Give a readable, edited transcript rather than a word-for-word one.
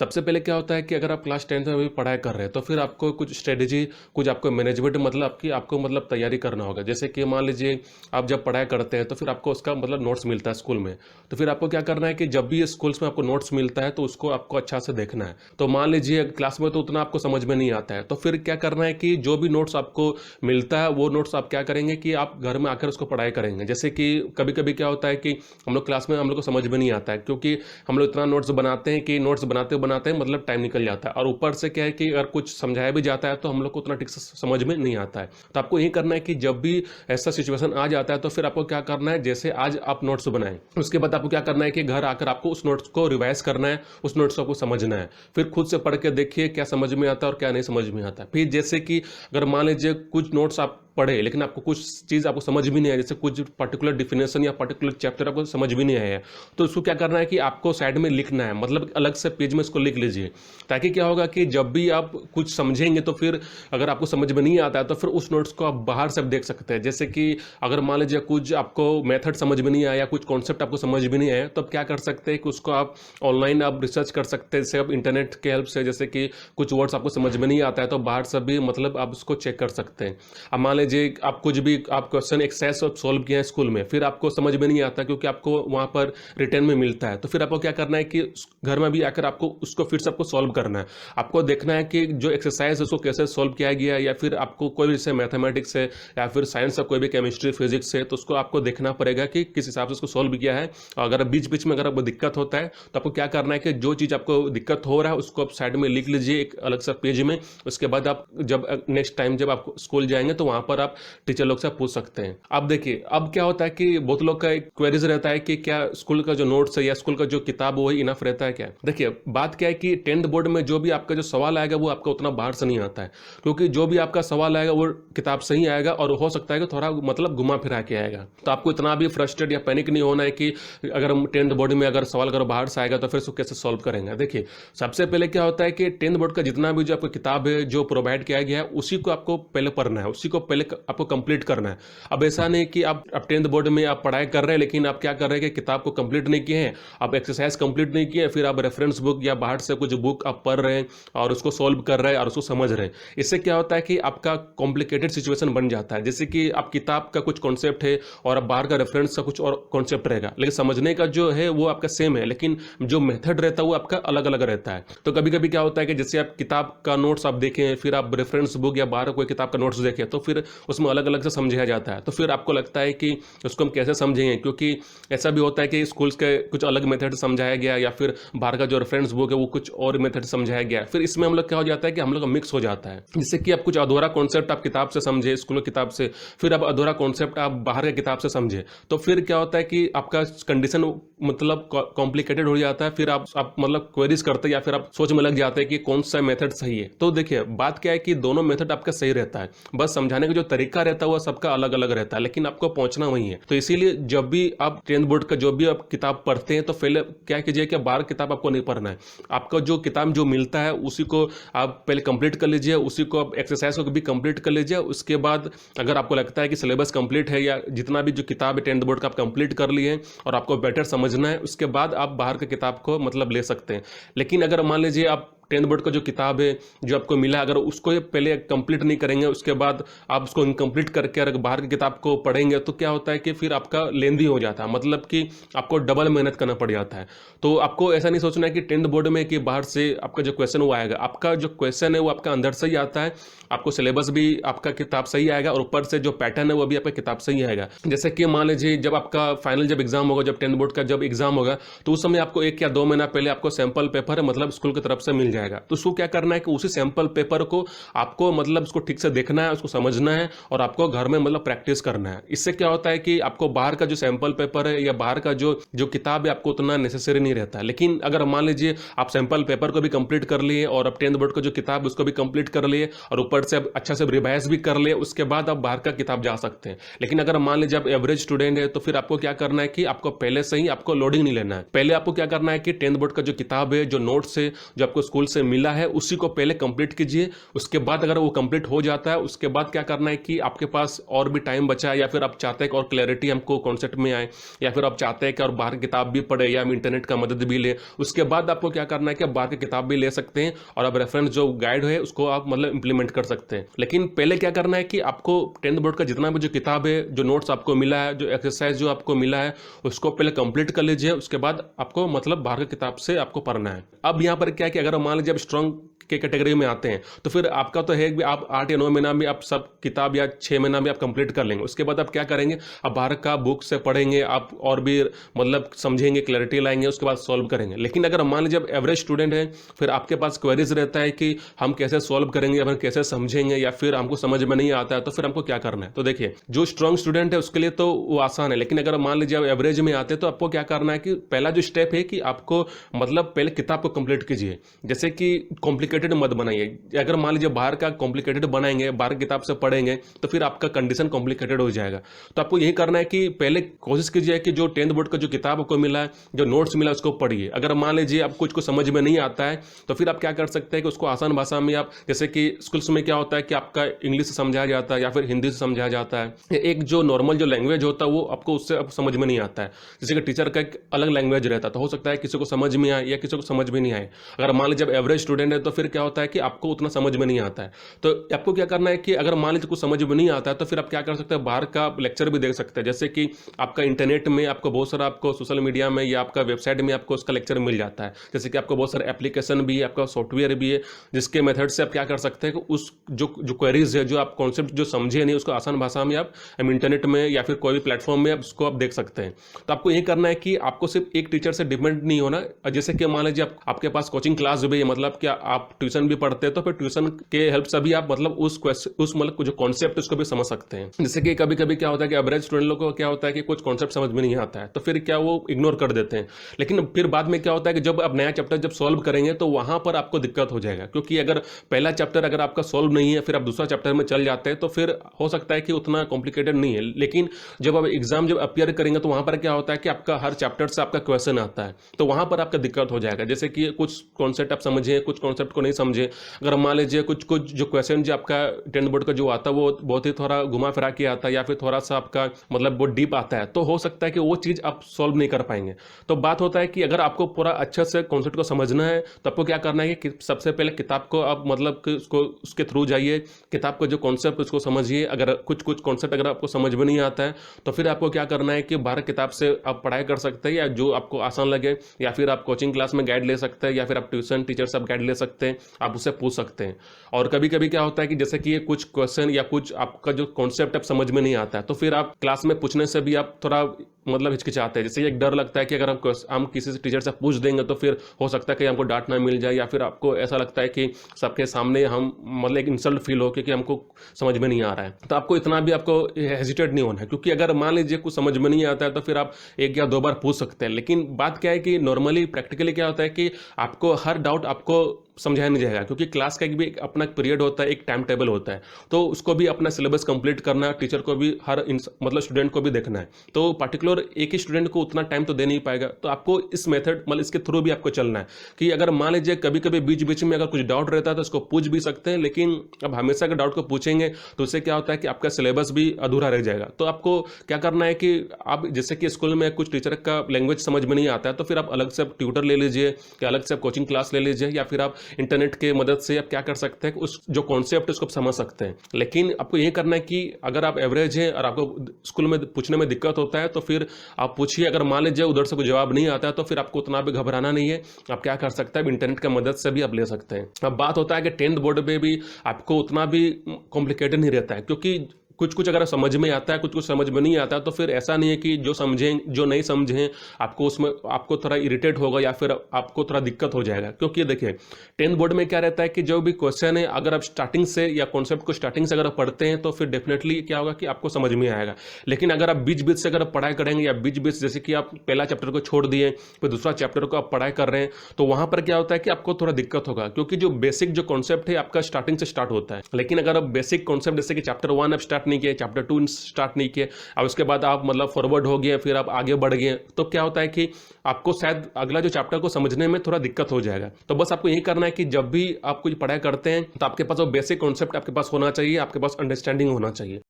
सबसे पहले क्या होता है कि अगर आप क्लास 10th में भी पढ़ाई कर रहे हैं, तो फिर आपको कुछ स्ट्रेटेजी, कुछ आपको मैनेजमेंट मतलब आपको मतलब तैयारी करना होगा। जैसे कि मान लीजिए आप जब पढ़ाई करते हैं, तो फिर आपको उसका मतलब नोट्स मिलता है स्कूल में। तो फिर आपको क्या करना है कि जब भी ये स्कूल्स में आपको नोट्स मिलता है, तो उसको आपको अच्छा से देखना है। तो मान लीजिए क्लास में तो उतना आपको समझ में नहीं आता है, तो फिर क्या करना है कि जो भी नोट्स आपको मिलता है, वो नोट्स आप क्या करेंगे कि आप घर में आकर उसको पढ़ाई करेंगे। जैसे कि कभी-कभी क्या होता है कि हम लोग क्लास में हम लोग को समझ में नहीं आता है, क्योंकि हम लोग इतना नोट्स बनाते हैं कि नोट्स बनाते-बनाते मतलब टाइम निकल जाता है, और ऊपर से क्या है कि अगर कुछ समझाया भी जाता है, तो हम लोग को उतना ठीक से समझ में नहीं आता है। तो आपको यही करना है कि जब भी ऐसा सिचुएशन आ जाता है, तो फिर आपको क्या करना है, जैसे आज आप नोट्स बनाएं, उसके बाद आपको क्या करना है कि घर आकर आपको उस नोट्स को रिवाइज करना है, उस नोट्स को आपको समझना है। फिर खुद से पढ़ के देखिए क्या समझ में आता है और क्या नहीं समझ में आता है। फिर जैसे कि अगर मान लीजिए कुछ नोट्स आप पढ़े, लेकिन आपको कुछ चीज़ आपको समझ भी नहीं आया, जैसे कुछ पर्टिकुलर डिफिनेशन या पर्टिकुलर चैप्टर आपको समझ भी नहीं आया है, तो उसको क्या करना है कि आपको साइड में लिखना है, मतलब अलग से पेज में इसको लिख लीजिए। ताकि क्या होगा कि जब भी आप कुछ समझेंगे, तो फिर अगर आपको समझ में नहीं आता है, तो फिर उस नोट्स को आप बाहर से देख सकते हैं। जैसे कि अगर मान लीजिए कुछ आपको मेथड समझ में नहीं आया, कुछ कॉन्सेप्ट आपको समझ में नहीं आया, तो आप क्या कर सकते हैं कि उसको आप ऑनलाइन आप रिसर्च कर सकते हैं, जैसे आप इंटरनेट के हेल्प से। जैसे कि कुछ वर्ड्स आपको समझ में नहीं आता है, तो बाहर से भी मतलब आप उसको चेक कर सकते हैं। अब मान लीजिए आप कुछ भी आप क्वेश्चन एक्सरसाइज सॉल्व किया है स्कूल में, फिर आपको समझ में नहीं आता क्योंकि आपको वहां पर रिटर्न में मिलता है, तो फिर आपको क्या करना है कि घर में भी आकर आपको उसको फिर से आपको सॉल्व करना है। आपको देखना है कि जो एक्सरसाइज है उसको कैसे सॉल्व किया गया है, या फिर आपको कोई भी जैसे मैथमेटिक्स है या फिर साइंस है, कोई भी केमिस्ट्री फिजिक्स है, तो उसको आपको देखना पड़ेगा कि किस हिसाब से उसको सॉल्व किया है। और अगर बीच बीच में अगर आपको दिक्कत होता है, तो आपको क्या करना है कि जो चीज़ आपको दिक्कत हो रहा है उसको आप साइड में लिख लीजिए एक अलग सा पेज में। उसके बाद आप जब नेक्स्ट टाइम जब आप स्कूल जाएंगे, तो वहां पर आप टीचर लोग से पूछ सकते हैं। अब देखिए, अब क्या होता है कि बहुत लोग का एक क्वेरीज रहता है कि क्या स्कूल का जो नोट्स है या स्कूल का जो किताब वही इनफ रहता है क्या। देखिए, बात क्या है कि 10th बोर्ड में जो भी आपका जो सवाल आएगा, वो आपका उतना बाहर से नहीं आता है, क्योंकि जो भी आपका सवाल आएगा वो किताब से ही आएगा, और हो सकता है कि थोड़ा मतलब घुमा फिरा के आएगा। तो आपको इतना भी फ्रस्ट्रेट या पैनिक नहीं होना है कि अगर हम 10th बोर्ड में अगर सवाल अगर बाहर से आएगा, तो फिर उसको कैसे सॉल्व करेंगे। देखिए, सबसे पहले क्या होता है कि 10th बोर्ड का जितना भी जो आपको किताब है जो प्रोवाइड किया गया है, उसी को आपको पहले पढ़ना है, उसी को पहले आपको कंप्लीट करना है। अब ऐसा नहीं कि आप 10th बोर्ड में आप पढ़ाई कर रहे हैं, लेकिन आप क्या कर रहे हैं कि किताब को कंप्लीट नहीं किए हैं, आप एक्सरसाइज कंप्लीट नहीं किए, फिर आप रेफरेंस बुक या बाहर से कुछ बुक आप पढ़ रहे हैं और उसको सॉल्व कर रहे हैं और उसको समझ रहे हैं। इससे क्या होता है कि आपका कॉम्प्लिकेटेड सिचुएशन बन जाता है। जैसे कि आप किताब का कुछ कॉन्सेप्ट है और आप बाहर का रेफरेंस का कुछ और कॉन्सेप्ट रहेगा, लेकिन समझने का जो है वो आपका सेम है, लेकिन जो मेथड रहता है वो आपका अलग अलग रहता है। तो कभी कभी क्या होता है कि जैसे आप किताब का नोट्स आप देखें, फिर आप रेफरेंस बुक या बाहर कोई किताब का नोट्स देखें, तो फिर उसमें अलग अलग से समझाया जाता है। तो फिर आपको लगता है कि उसको हम कैसे समझेंगे, क्योंकि ऐसा भी होता है कि स्कूल्स के कुछ अलग मेथड समझाया गया, या फिर बाहर का जो रेफरेंस बुक है वो कुछ और मेथड समझाया गया। फिर इसमें हम लोग क्या हो जाता है कि हम लोग का मिक्स हो जाता है, जिससे कि आप कुछ अधूरा कॉन्सेप्ट आप किताब से समझे, स्कूल की किताब से, फिर अब अधूरा कॉन्सेप्ट आप बाहर की किताब से समझे, तो फिर क्या होता है कि आपका कंडीशन मतलब कॉम्प्लिकेटेड हो जाता है। फिर आप मतलब क्वेरीज करते हैं, या फिर आप सोच में लग जाते हैं कि कौन सा मेथड सही है। तो देखिए, बात क्या है कि दोनों मेथड आपका सही रहता है, बस समझाने का जो तरीका रहता है वो सबका अलग अलग रहता है, लेकिन आपको पहुंचना वही है। तो इसीलिए जब भी आप 10th बोर्ड का जो भी आप किताब पढ़ते हैं, तो पहले क्या कीजिए कि बाहर किताब आपको नहीं पढ़ना है, आपका जो किताब जो मिलता है उसी को आप पहले कंप्लीट कर लीजिए, उसी को आप एक्सरसाइज को भी कंप्लीट कर लीजिए। उसके बाद अगर आपको लगता है कि सिलेबस कंप्लीट है, या जितना भी जो किताब है 10th बोर्ड का आप कंप्लीट कर लिए और आपको बेटर समझना है, उसके बाद आप बाहर के किताब को मतलब ले सकते हैं। लेकिन अगर मान लीजिए आप 10th बोर्ड का जो किताब है जो आपको मिला, अगर उसको पहले कंप्लीट नहीं करेंगे, उसके बाद आप उसको इनकम्प्लीट करके अगर बाहर की किताब को पढ़ेंगे, तो क्या होता है कि फिर आपका लेंदी हो जाता है, मतलब कि आपको डबल मेहनत करना पड़ जाता है। तो आपको ऐसा नहीं सोचना है कि 10th बोर्ड में कि बाहर से आपका जो क्वेश्चन वो आएगा, आपका जो क्वेश्चन है वो आपका अंदर से ही आता है, आपको सिलेबस भी आपका किताब से ही आएगा, और ऊपर से जो पैटर्न है वो भी आपका किताब से ही आएगा। जैसे कि मान लीजिए जब आपका फाइनल जब एग्जाम होगा, जब 10th बोर्ड का जब एग्जाम होगा, तो उस समय आपको 1 या 2 महीना पहले आपको सैंपल पेपर मतलब स्कूल की तरफ से मिल जाएगा। तो उसको क्या करना है कि उसी सैंपल पेपर को आपको मतलब उसको ठीक से देखना है, उसको समझना है, और आपको घर में मतलब प्रैक्टिस करना है। इससे क्या होता है कि आपको बाहर का जो सैंपल पेपर है या बाहर का जो किताब है आपको उतना नेसेसरी नहीं रहता है। लेकिन अगर मान लीजिए आप सैंपल पेपर को भी कंप्लीट कर लिए और अब 10th बोर्ड का जो किताब उसको भी कंप्लीट कर लिए, और ऊपर से अच्छा से रिवाइज भी कर लिए, उसके बाद आप बाहर का किताब जा सकते हैं। लेकिन अगर मान लीजिए आप एवरेज स्टूडेंट है, तो फिर आपको क्या करना है कि आपको पहले से ही आपको लोडिंग नहीं लेना है। पहले आपको क्या करना है कि 10th बोर्ड का जो किताब है, जो नोट्स है, जो आपको स्कूल से मिला है उसी को पहले कंप्लीट कीजिए। उसके बाद अगर वो कंप्लीट हो जाता है, उसके बाद क्या करना है कि आपके पास और भी टाइम बचा है, या फिर आप चाहते हैं कि और क्लैरिटी हमको कॉन्सेप्ट में आए, या फिर आप चाहते हैं कि और बाहर किताब भी पढ़े या हम इंटरनेट का मदद भी ले, उसके बाद आपको क्या करना है कि आप बाहर की किताब भी ले सकते हैं और अब रेफरेंस जो गाइड है उसको आप मतलब इंप्लीमेंट कर सकते हैं। लेकिन पहले क्या करना है कि आपको 10th बोर्ड का जितना भी जो किताब है, जो नोट्स आपको मिला है, जो एक्सरसाइज जो आपको मिला है, उसको पहले कंप्लीट कर लीजिए। उसके बाद आपको मतलब बाहर की किताब से आपको पढ़ना है। अब यहाँ पर क्या है कि अगर मान लीजिए आप स्ट्रॉन्ग के कैटेगरी में आते हैं तो फिर आपका तो है कि आप 8 या 9 महीना में आप सब किताब या 6 महीना में आप कंप्लीट कर लेंगे। उसके बाद आप क्या करेंगे, आप बाहर का बुक से पढ़ेंगे, आप और भी मतलब समझेंगे, क्लैरिटी लाएंगे, उसके बाद सॉल्व करेंगे। लेकिन अगर मान लीजिए आप एवरेज स्टूडेंट हैं, फिर आपके पास क्वेरीज रहता है कि हम कैसे सॉल्व करेंगे या फिर कैसे समझेंगे, या फिर हमको समझ में नहीं आता है, तो फिर हमको क्या करना है। तो देखिए, जो स्ट्रॉन्ग स्टूडेंट है उसके लिए तो वो आसान है, लेकिन अगर मान लीजिए आप एवरेज में आते हैं तो आपको क्या करना है कि पहला जो स्टेप है कि आपको मतलब पहले किताब को कंप्लीट कीजिए। जैसे कि कॉम्प्लिकेटेड मत बनाइए। अगर मान लीजिए बाहर का कॉम्प्लिकेटेड बनाएंगे, बाहर किताब से पढ़ेंगे, तो फिर आपका कंडीशन कॉम्प्लिकेटेड हो जाएगा। तो आपको यही करना है कि पहले कोशिश कीजिए कि जो 10th बोर्ड का जो किताब आपको मिला है, जो नोट्स मिला है, उसको पढ़िए। अगर मान लीजिए आप कुछ को समझ में नहीं आता है तो फिर आप क्या कर सकते हैं कि उसको आसान भाषा में आप, जैसे कि स्कूल्स में क्या होता है कि आपका इंग्लिश से समझाया जाता है या फिर हिंदी से समझाया जाता है। एक जो नॉर्मल जो लैंग्वेज होता है वो आपको उससे अब समझ में नहीं आता है। जैसे कि टीचर का एक अलग लैंग्वेज रहता है, तो हो सकता है किसी को समझ में आए या किसी को समझ में नहीं आए। अगर मान लीजिए एवरेज स्टूडेंट है तो फिर क्या होता है कि आपको उतना समझ में नहीं आता है। तो आपको क्या करना है कि अगर मान लीजिए कुछ समझ में नहीं आता है तो फिर आप क्या कर सकते हैं, बाहर का लेक्चर भी देख सकते हैं। जैसे कि आपका इंटरनेट में आपको बहुत सारा, आपको सोशल मीडिया में या आपका वेबसाइट में आपको उसका लेक्चर मिल जाता है। जैसे कि आपको बहुत सारे एप्लीकेशन भी है, आपका सॉफ्टवेयर भी है, जिसके मेथड से आप क्या कर सकते हैं कि उस जो क्वेरीज है, जो आप कॉन्सेप्ट जो समझे नहीं, उसको आसान भाषा में आप इंटरनेट में या फिर कोई भी प्लेटफॉर्म में आप उसको आप देख सकते हैं। तो आपको ये करना है कि आपको सिर्फ एक टीचर से डिपेंड नहीं होना। जैसे कि मान लीजिए आपके पास कोचिंग क्लास भी है, मतलब कि आप ट्यूशन भी पढ़ते हैं, तो फिर ट्यूशन के हेल्प से भी आप मतलब उस मतलब जो कॉन्सेप्ट उसको भी समझ सकते हैं। जैसे कि कभी कभी क्या होता है कि एवरेज स्टूडेंट लोगों को क्या होता है कि कुछ कॉन्सेप्ट समझ में नहीं आता है, तो फिर क्या वो इग्नोर कर देते हैं। लेकिन फिर बाद में क्या होता है कि जब आप नया चैप्टर जब सॉल्व करेंगे तो वहां पर आपको दिक्कत हो जाएगा, क्योंकि अगर पहला चैप्टर अगर आपका सॉल्व नहीं है, फिर आप दूसरा चैप्टर में चल जाते हैं, तो फिर हो सकता है कि उतना कॉम्प्लिकेटेड नहीं है। लेकिन जब आप एग्जाम जब अपियर करेंगे तो वहां पर क्या होता है कि आपका हर चैप्टर से आपका क्वेश्चन आता है, तो वहां पर आपका दिक्कत हो जाएगा। जैसे कि कुछ कॉन्सेप्ट आप समझे, कुछ कॉन्सेप्ट को नहीं समझे। अगर मान लीजिए कुछ कुछ जो क्वेश्चन जो आपका 10th बोर्ड का जो आता है वो बहुत ही थोड़ा घुमा फिरा के आता है, या फिर थोड़ा सा आपका मतलब बहुत डीप आता है, तो हो सकता है कि वो चीज़ आप सॉल्व नहीं कर पाएंगे। तो बात होता है कि अगर आपको पूरा अच्छे से कॉन्सेप्ट को समझना है तो आपको क्या करना है कि सबसे पहले किताब को आप मतलब कि उसको उसके थ्रू जाइए, किताब का जो कॉन्सेप्ट उसको समझिए। अगर कुछ कुछ कॉन्सेप्ट अगर आपको समझ में नहीं आता है तो फिर आपको क्या करना है कि बाहर किताब से आप पढ़ाई कर सकते हैं, या जो आपको आसान लगे, या फिर आप कोचिंग क्लास में गाइड ले सकते हैं, या फिर आप ट्यूशन टीचर से आप गाइड ले सकते हैं, आप उससे पूछ सकते हैं। और कभी कभी क्या होता है कि जैसे कि कुछ क्वेश्चन या कुछ आपका जो कॉन्सेप्ट आप समझ में नहीं आता है, तो फिर आप क्लास में पूछने से भी आप थोड़ा मतलब हिचकिचाते हैं। जैसे एक डर लगता है कि अगर हम किसी से टीचर से पूछ देंगे तो फिर हो सकता है कि हमको डांट ना मिल जाए, या फिर आपको ऐसा लगता है कि सबके सामने हम मतलब एक इंसल्ट फील हो कि हमको समझ में नहीं आ रहा है। तो आपको इतना भी आपको हेजिटेट नहीं होना है, क्योंकि अगर मान लीजिए कुछ समझ में नहीं आता है तो फिर आप 1 या 2 बार पूछ सकते हैं। लेकिन बात क्या है कि नॉर्मली प्रैक्टिकली क्या होता है कि आपको हर डाउट आपको समझाया नहीं जाएगा, क्योंकि क्लास का भी अपना पीरियड होता है, एक टाइम टेबल होता है, तो उसको भी अपना सिलेबस कंप्लीट करना है, टीचर को भी हर मतलब स्टूडेंट को भी देखना है। तो पर्टिकुलर एक ही स्टूडेंट को उतना टाइम तो दे नहीं पाएगा। तो आपको इस मेथड मतलब इसके थ्रू भी आपको चलना है कि अगर मान लीजिए कभी कभी बीच बीच में अगर कुछ डाउट रहता है तो उसको पूछ भी सकते हैं, लेकिन अब हमेशा अगर डाउट को पूछेंगे तो उससे क्या होता है कि आपका सिलेबस भी अधूरा रह जाएगा। तो आपको क्या करना है कि आप जैसे कि स्कूल में कुछ टीचर का लैंग्वेज समझ में नहीं आता है तो फिर आप अलग से ट्यूटर ले लीजिए, या अलग से कोचिंग क्लास ले लीजिए, या फिर आप इंटरनेट के मदद से आप क्या कर सकते हैं, उस जो कॉन्सेप्ट उसको समझ सकते हैं। लेकिन आपको ये करना है कि अगर आप एवरेज हैं और आपको स्कूल में पूछने में दिक्कत होता है तो फिर आप पूछिए। अगर मान लीजिए उधर से कोई जवाब नहीं आता है तो फिर आपको उतना भी घबराना नहीं है, आप क्या कर सकते हैं, इंटरनेट की मदद से भी आप ले सकते हैं। अब बात होता है कि 10th बोर्ड में भी आपको उतना भी कॉम्प्लिकेटेड नहीं रहता है, क्योंकि कुछ कुछ अगर समझ में आता है, कुछ कुछ समझ में नहीं आता, तो फिर ऐसा नहीं है कि जो समझें जो नहीं समझें आपको उसमें आपको थोड़ा इरिटेट होगा या फिर आपको थोड़ा दिक्कत हो जाएगा। क्योंकि देखिए 10th बोर्ड में क्या रहता है कि जो भी क्वेश्चन है अगर आप स्टार्टिंग से या कॉन्सेप्ट को स्टार्टिंग से अगर आप पढ़ते हैं तो फिर डेफिनेटली क्या होगा कि आपको समझ में आएगा। लेकिन अगर आप बीच बीच से अगर पढ़ाई करेंगे या बीच बीच जैसे कि आप पहला चैप्टर को छोड़ दिए फिर दूसरा चैप्टर को आप पढ़ाई कर रहे हैं तो वहां पर क्या होता है कि आपको थोड़ा दिक्कत होगा, क्योंकि जो बेसिक जो कॉन्सेप्ट है आपका स्टार्टिंग से स्टार्ट होता है। लेकिन अगर आप बेसिक कॉन्सेप्ट जैसे कि चैप्टर 1 आप स्टार्ट नहीं किया, चैप्टर 2 स्टार्ट नहीं किया, अब उसके बाद आप मतलब फॉरवर्ड हो गए, फिर आप आगे बढ़ गए, तो क्या होता है कि आपको शायद अगला जो चैप्टर को समझने में थोड़ा दिक्कत हो जाएगा। तो बस आपको यही करना है कि जब भी आप कुछ पढ़ाई करते हैं तो आपके पास वो बेसिक कॉन्सेप्ट आपके पास होना चाहिए, आपके पास अंडरस्टैंडिंग होना चाहिए।